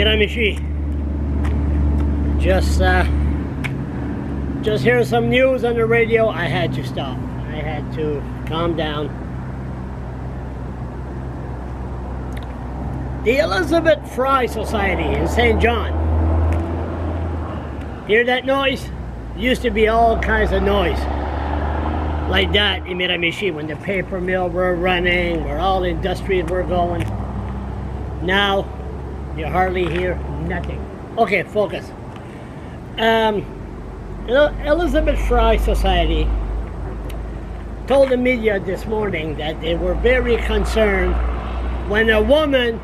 Miramichi. Just hear some news on the radio. I had to stop. I had to calm down. The Elizabeth Fry Society in St. John. Hear that noise? Used to be all kinds of noise like that in Miramichi when the paper mill were running, where all the industries were going. Now you hardly hear nothing. Okay, focus. Elizabeth Fry Society told the media this morning that they were very concerned when a woman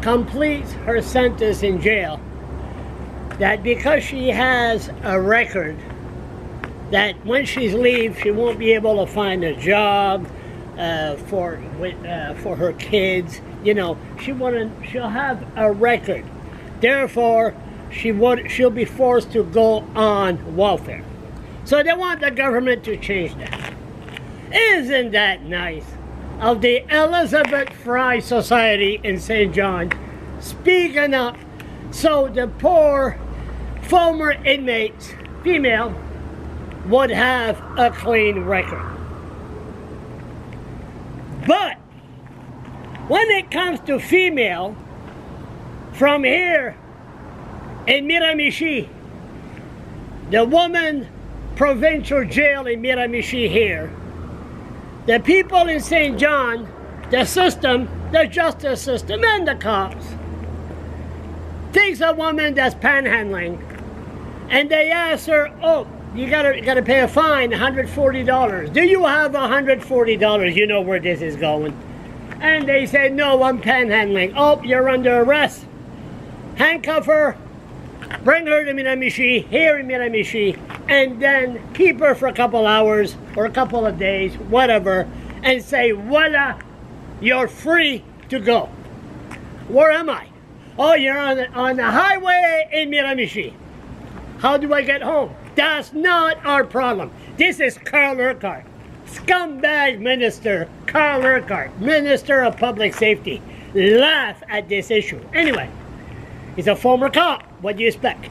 completes her sentence in jail, that because she has a record, that when she leaves, she won't be able to find a job for her kids. You know, she'll have a record. Therefore, she'll be forced to go on welfare. So they want the government to change that. Isn't that nice of the Elizabeth Fry Society in St. John speaking up so the poor former inmates, female, would have a clean record. But when it comes to female from here in Miramichi, the woman provincial jail in Miramichi here, the people in St. John, the system, the justice system, and the cops takes a woman that's panhandling and they ask her, oh, you gotta pay a fine, $140. Do you have $140? You know where this is going. And they say, no, I'm panhandling. Oh, you're under arrest. Handcuff her, bring her to Miramichi, here in Miramichi, and then keep her for a couple hours or a couple of days, whatever, and say, voila, you're free to go. Where am I? Oh, you're on the highway in Miramichi. How do I get home? That's not our problem. This is Carl Urquhart, scumbag minister, Carl Urquhart, Minister of Public Safety. Laugh at this issue. Anyway, he's a former cop. What do you expect?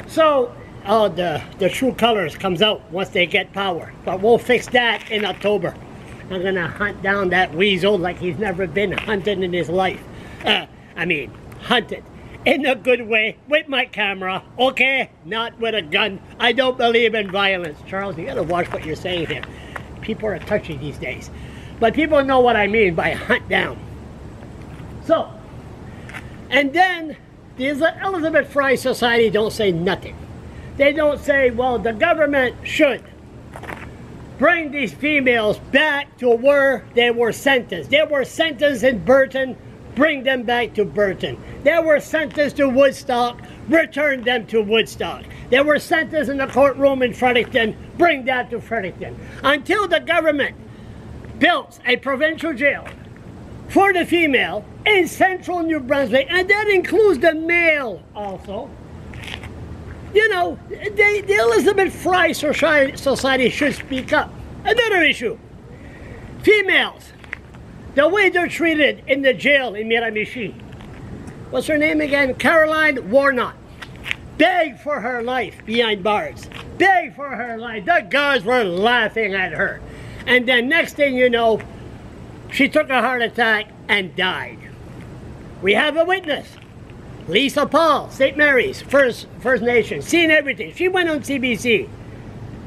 So, the true colors comes out once they get power. But we'll fix that in October. I'm gonna hunt down that weasel like he's never been hunted in his life. I mean, hunted. In a good way, with my camera, okay? Not with a gun. I don't believe in violence. Charles, you gotta watch what you're saying here. People are touchy these days. But people know what I mean by hunt down. So, and then the Elizabeth Fry Society don't say nothing. They don't say, well, the government should bring these females back to where they were sentenced. They were sentenced in Burton, bring them back to Burton. They were sentenced to Woodstock, return them to Woodstock. They were sentenced in the courtroom in Fredericton, bring that to Fredericton. Until the government built a provincial jail for the female in central New Brunswick, and that includes the male also. You know, the Elizabeth Fry Society should speak up. Another issue. Females, the way they're treated in the jail in Miramichi. What's her name again? Caroline Warnock. Begged for her life behind bars. Begged for her life. The guards were laughing at her. And then next thing you know, she took a heart attack and died. We have a witness. Lisa Paul, St. Mary's, First Nation, seen everything. She went on CBC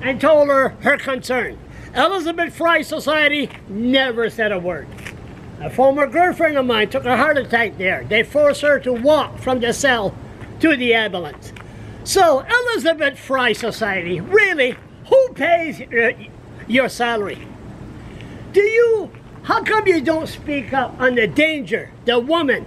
and told her concern. Elizabeth Fry Society never said a word. A former girlfriend of mine took a heart attack there. They forced her to walk from the cell to the ambulance. So, Elizabeth Fry Society, really, who pays your salary? How come you don't speak up on the danger the woman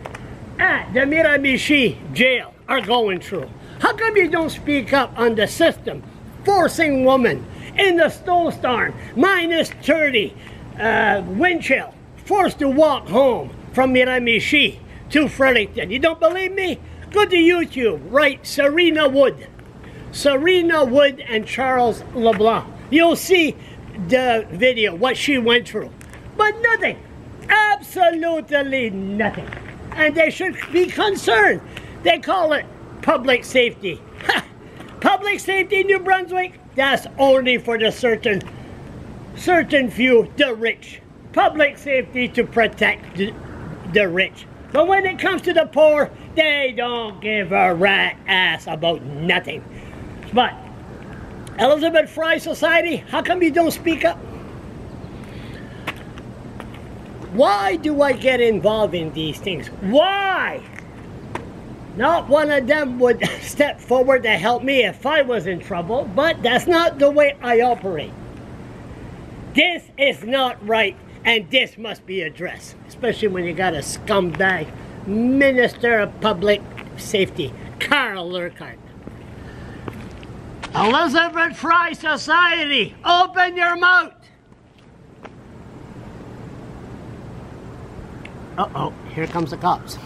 at the Miramichi jail are going through? How come you don't speak up on the system forcing women in the snowstorm, minus 30, wind chill, forced to walk home from Miramichi to Fredericton? You don't believe me? Go to YouTube, write Serena Wood. Serena Wood and Charles LeBlanc. You'll see the video, what she went through. But nothing. Absolutely nothing. And they should be concerned They call it public safety. Public safety in New Brunswick, that's only for the certain few, the rich. Public safety to protect the rich. But when it comes to the poor, they don't give a rat ass about nothing. But Elizabeth Fry Society, how come you don't speak up? Why do I get involved in these things? Why? Not one of them would step forward to help me if I was in trouble, but that's not the way I operate. This is not right, and this must be addressed, especially when you got a scumbag Minister of Public Safety, Carl Urquhart. Elizabeth Fry Society, open your mouth! Uh-oh, here comes the cops.